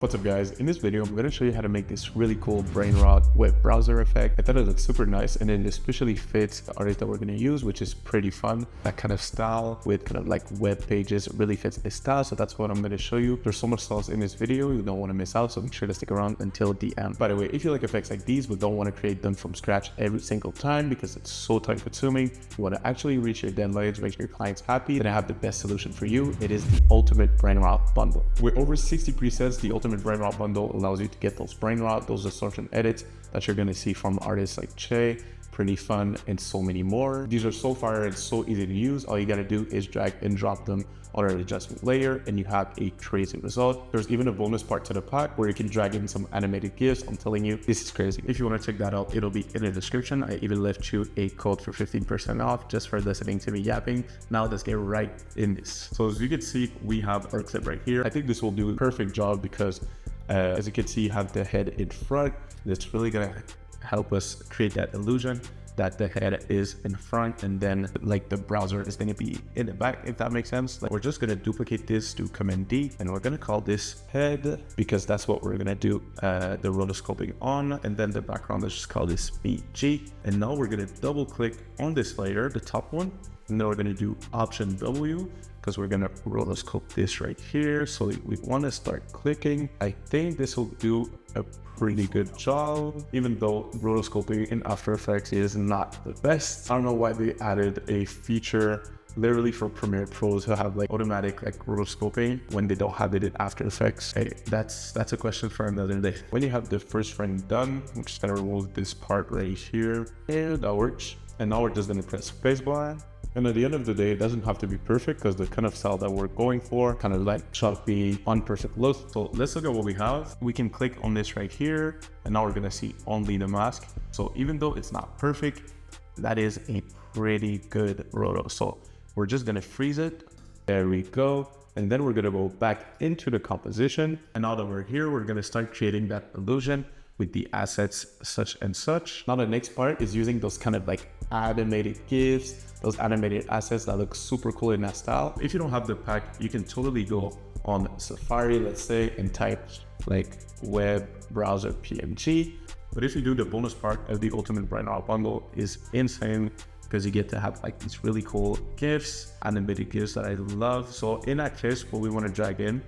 What's up guys, in this video I'm going to show you how to make this really cool BRAINROT web browser effect. I thought it looked super nice and it especially fits the artist that we're going to use, which is PRETTIFUN. That kind of style with kind of like web pages really fits this style, so that's what I'm going to show you. There's so much sauce in this video, you don't want to miss out, so make sure to stick around until the end. By the way, if you like effects like these but don't want to create them from scratch every single time because it's so time consuming, you want to actually reach your deadlines, make your clients happy, then I have the best solution for you. It is the ultimate BRAINROT bundle. With over 60 presets, the ultimate BRAINROT bundle allows you to get those BRAINROT, those distortion edits that you're going to see from artists like Che, PRETTIFUN, and so many more. These are so fire and so easy to use. All you got to do is drag and drop them on an adjustment layer and you have a crazy result. There's even a bonus part to the pack where you can drag in some animated GIFs. I'm telling you, this is crazy. If you want to check that out, it'll be in the description. I even left you a code for 15% off just for listening to me yapping. Now let's get right in this. So as you can see, we have our clip right here. I think this will do a perfect job because as you can see, you have the head in front. That's really gonna help us create that illusion that the head is in front and then like the browser is going to be in the back, if that makes sense. Like, we're just going to duplicate this to Command D and we're going to call this head because that's what we're going to do the rotoscoping on, and then the background, let's just call this BG. And now we're going to double click on this layer, the top one, and then we're going to do Option W because we're going to rotoscope this right here. So we want to start clicking. I think this will do a pretty good job, even though rotoscoping in After Effects is not the best. I don't know why they added a feature literally for Premiere Pros to have like automatic like rotoscoping when they don't have it in After Effects. Hey, that's a question for another day. When you have the first frame done, I'm just gonna remove this part right here, and that works. And now we're just gonna press spacebar. And at the end of the day, it doesn't have to be perfect because the kind of style that we're going for, kind of like choppy, unperfect look. So let's look at what we have. We can click on this right here, and now we're gonna see only the mask. So even though it's not perfect, that is a pretty good roto. So we're just gonna freeze it. There we go. And then we're gonna go back into the composition. And now that we're here, we're gonna start creating that illusion with the assets such and such. Now the next part is using those kind of like animated GIFs, those animated assets that look super cool in that style. If you don't have the pack, you can totally go on Safari, let's say, and type like web browser PNG. But if you do, the bonus part of the ultimate BRAINROT bundle is insane because you get to have like these really cool GIFs, animated GIFs that I love. So in that case, what we want to drag in,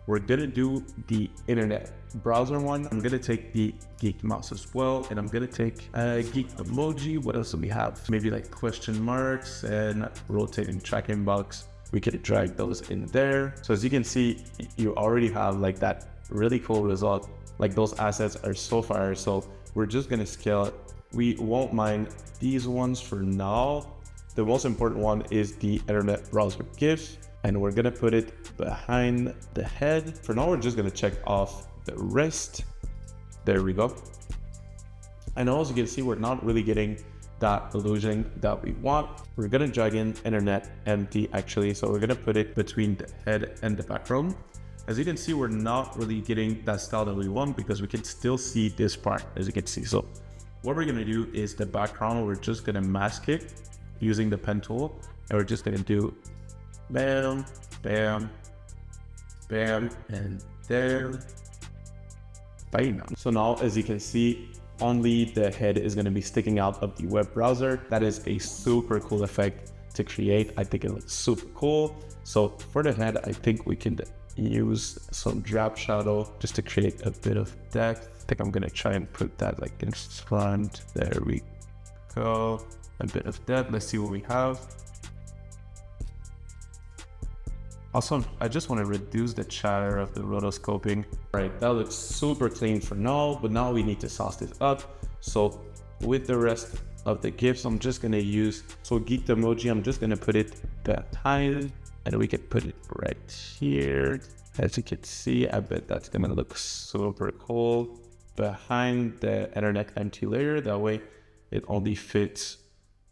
we're gonna do the internet browser one. I'm gonna take the geek mouse as well, and I'm gonna take geek emoji. What else do we have? Maybe like question marks and rotating tracking box. We could drag those in there. So as you can see, you already have like that really cool result. Like those assets are so fire. So we're just gonna scale it. We won't mind these ones for now. The most important one is the internet browser GIF, and we're gonna put it behind the head. For now, we're just gonna check off the rest. There we go. And as you can see, we're not really getting that illusion that we want. We're gonna drag in internet empty actually. So we're gonna put it between the head and the background. As you can see, we're not really getting that style that we want because we can still see this part, as you can see. So what we're gonna do is the background, we're just gonna mask it using the pen tool. And we're just gonna do bam, bam, bam, and there. Bam. So now, as you can see, only the head is going to be sticking out of the web browser. That is a super cool effect to create. I think it looks super cool. So for the head, I think we can use some drop shadow just to create a bit of depth. I think I'm going to try and put that like in front. There we go. A bit of depth. Let's see what we have. Awesome. I just want to reduce the chatter of the rotoscoping. All right, that looks super clean for now, but now we need to sauce this up. So with the rest of the GIFs, I'm just going to use, so geek emoji, I'm just going to put it behind, and we can put it right here. As you can see, I bet that's going to look super cool behind the internet empty layer. That way it only fits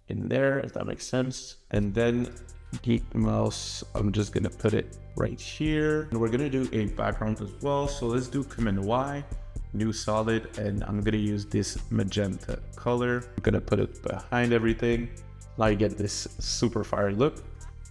in there, if that makes sense. And then geek mouse, I'm just gonna put it right here, and we're gonna do a background as well. So let's do Command Y, new solid, and I'm gonna use this magenta color. I'm gonna put it behind everything. Now you get this super fire look.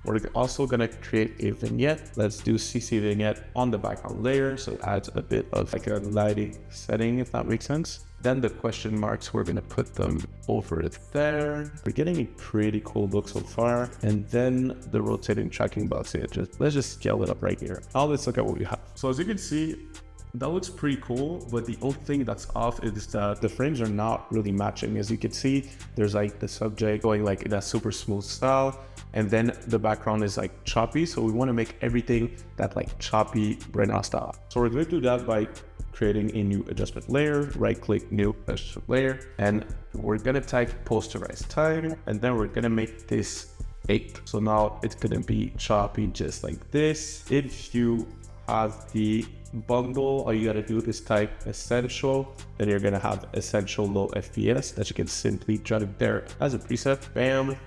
We're also gonna create a vignette. Let's do CC vignette on the background layer, so it adds a bit of like a lighting setting, if that makes sense. Then the question marks, we're gonna put them over there. We're getting a pretty cool look so far. And then the rotating tracking box here, let's just scale it up right here. Now let's look at what we have. So as you can see, that looks pretty cool, but the only thing that's off is that the frames are not really matching. As you can see, there's like the subject going like in a super smooth style, and then the background is like choppy. So we want to make everything that like choppy BRAINROT style. So we're going to do that by creating a new adjustment layer, right click, new adjustment layer, and we're going to type posterize time, and then we're going to make this 8. So now it's going to be choppy just like this. If you have the bundle, all you got to do is type essential, then you're going to have essential low FPS that you can simply drag there as a preset. Bam.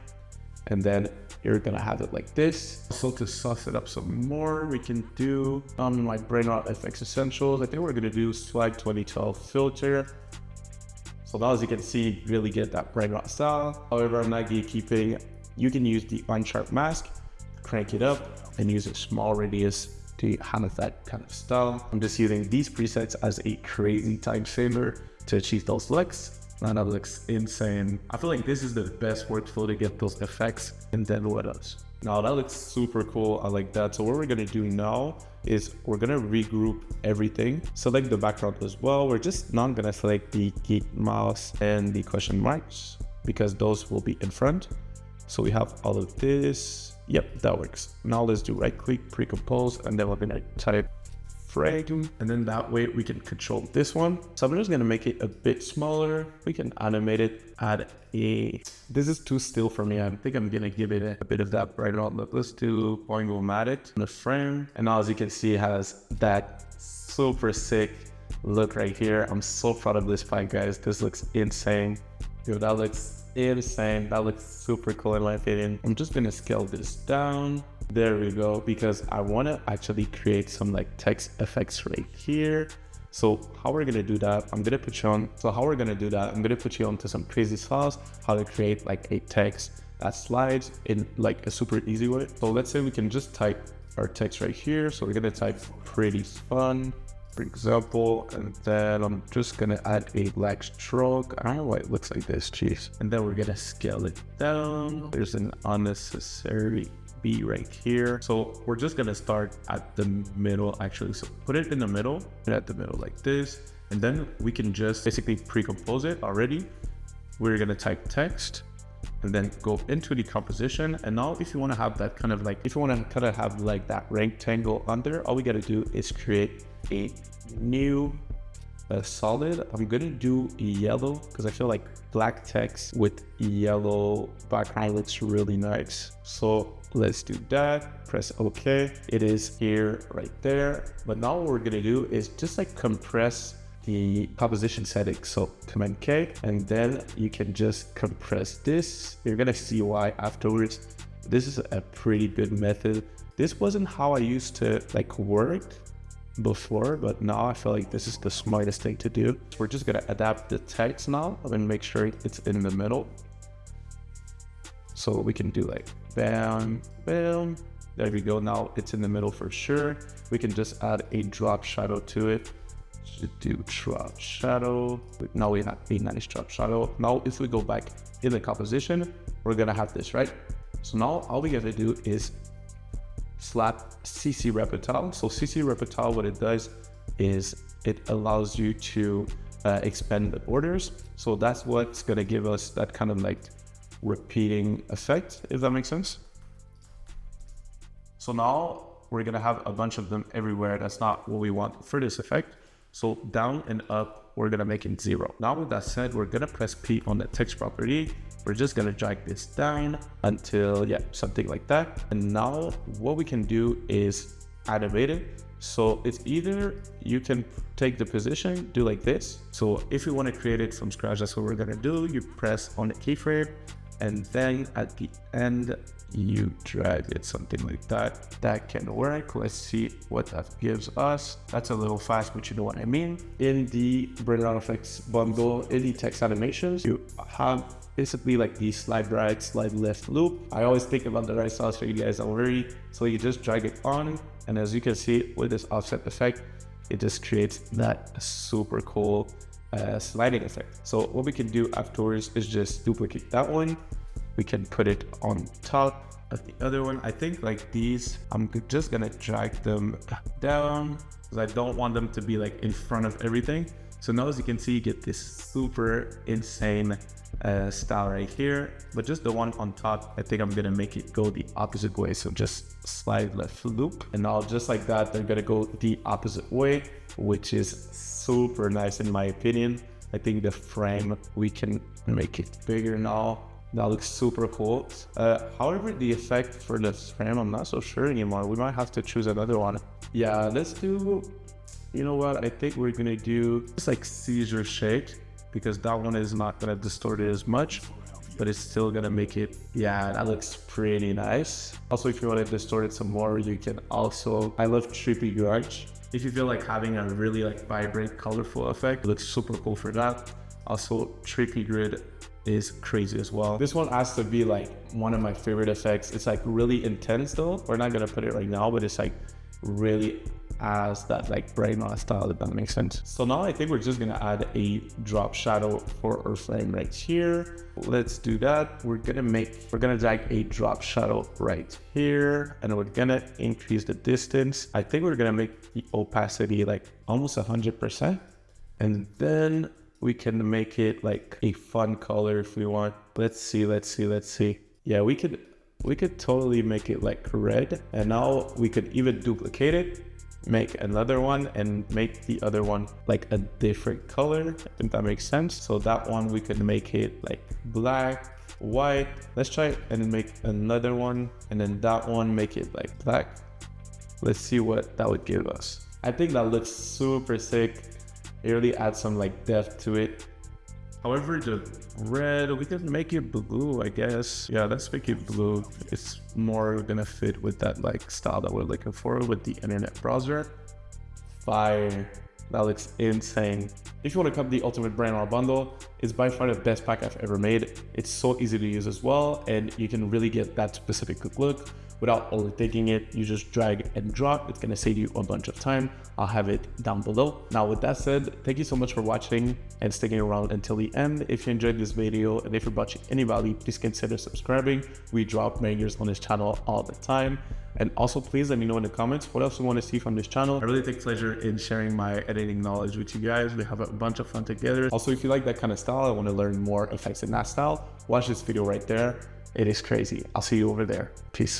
And then you're gonna have it like this. So to sauce it up some more, we can do on my BRAINROT FX Essentials, I think we're gonna do Swag 2012 filter. So now as you can see, really get that BRAINROT style. However, I'm not gatekeeping. You can use the unsharp mask, crank it up, and use a small radius to have that kind of style. I'm just using these presets as a crazy time saver to achieve those looks. Now that looks insane. I feel like this is the best workflow to get those effects. And then what else? Now that looks super cool. I like that. So what we're gonna do now is we're gonna regroup everything. Select the background as well. We're just not gonna select the geek mouse and the question marks because those will be in front. So we have all of this. Yep, that works. Now let's do right click, pre-compose, and then we're gonna type frame, and then that way we can control this one. So I'm just gonna make it a bit smaller. We can animate it, add a, this is too still for me. I think I'm gonna give it a bit of that brighter look. Let's do Boingo-matic on the frame. And now as you can see, it has that super sick look right here. I'm so proud of this fight, guys. This looks insane. Yo, that looks insane. That looks super cool in my opinion. I'm just gonna scale this down. There we go, because I want to actually create some like text effects right here. So how we're gonna do that, I'm gonna put you on, I'm gonna put you onto some crazy sauce, how to create like a text that slides in like a super easy way. So let's say we can just type our text right here. So we're gonna type pretty fun, for example, and then I'm just gonna add a black stroke. I don't know why it looks like this, jeez. And then we're gonna scale it down. There's an unnecessary B right here. So we're just gonna start at the middle actually. So put it in the middle, and at the middle like this. And then we can just basically pre-compose it already. We're gonna type text and then go into the composition. And now if you wanna have that kind of like, if you wanna kind of have like that rectangle under, all we gotta do is create a new solid. I'm gonna do yellow because I feel like black text with yellow background looks really nice. So let's do that, press OK. It is here right there. But now what we're gonna do is just like compress the composition settings. So Command K, and then you can just compress this. You're gonna see why afterwards. This is a pretty good method. This wasn't how I used to like work before, but now I feel like this is the smartest thing to do. We're just gonna adapt the text now and make sure it's in the middle. So we can do like bam, bam. There we go. Now it's in the middle for sure. We can just add a drop shadow to it. Should do drop shadow. Now we have a nice drop shadow. Now if we go back in the composition, we're gonna have this, right? So now all we gotta do is slap CC Reptile. So CC Reptile, what it does is it allows you to expand the borders. So that's what's gonna give us that kind of like repeating effect, if that makes sense. So now we're gonna have a bunch of them everywhere. That's not what we want for this effect. So down and up, we're gonna make it 0. Now with that said, we're gonna press P on the text property. We're just gonna drag this down until, yeah, something like that. And now what we can do is animate it. So it's either you can take the position, do like this. So if you wanna create it from scratch, that's what we're gonna do. You press on the keyframe, and then at the end you drag it, something like that. That can work. Let's see what that gives us. That's a little fast, but you know what I mean. In the BRAINROT effects bundle, in the text animations, you have basically like the slide right, slide left loop. I always think about the right style, so you guys don't worry. So you just drag it on, and as you can see with this offset effect, it just creates that super cool sliding effect. So what we can do afterwards is just duplicate that one. We can put it on top of the other one. I think like these, I'm just gonna drag them down because I don't want them to be like in front of everything. So now as you can see, you get this super insane style right here, but just the one on top, I think I'm gonna make it go the opposite way. So just slide left loop, and now just like that, they're gonna go the opposite way, which is super nice in my opinion. I think the frame, we can make it bigger now. That looks super cool. However, the effect for the frame, I'm not so sure anymore. We might have to choose another one. Yeah, let's do, you know what? I think we're gonna do just like seizure shake, because that one is not gonna distort it as much, but it's still gonna make it, yeah, that looks pretty nice. Also, if you want to distort it some more, you can also, I love trippy grunge. If you feel like having a really like vibrant, colorful effect, it looks super cool for that. Also, trippy grid is crazy as well. This one has to be like one of my favorite effects. It's like really intense though. We're not gonna put it right now, but it's like really as that like BRAINROT style, if that makes sense. So now I think we're just gonna add a drop shadow for our frame right here. Let's do that. We're gonna drag a drop shadow right here, and we're gonna increase the distance. I think we're gonna make the opacity like almost 100%, and then we can make it like a fun color if we want. Let's see. Yeah, we could totally make it like red, and now we could even duplicate it, make another one, and make the other one like a different color, if that makes sense. So that one we could make it like black, white. Let's try and make another one, and then that one make it like black. Let's see what that would give us. I think that looks super sick. It really adds some like depth to it. However, the red, we can make it blue, I guess. Yeah, let's make it blue. It's more gonna fit with that like style that we're looking for with the internet browser. Fire. That looks insane. If you want to cop the Ultimate BRAINROT bundle, it's by far the best pack I've ever made. It's so easy to use as well, and you can really get that specific look without overthinking it. You just drag and drop. It's gonna save you a bunch of time. I'll have it down below. Now with that said, thank you so much for watching and sticking around until the end. If you enjoyed this video and if you're watching any value, please consider subscribing. We drop bangers on this channel all the time. And also please let me know in the comments what else you want to see from this channel. I really take pleasure in sharing my editing knowledge with you guys. We have a bunch of fun together. Also, if you like that kind of style, I want to learn more effects in that style, watch this video right there. It is crazy. I'll see you over there. Peace.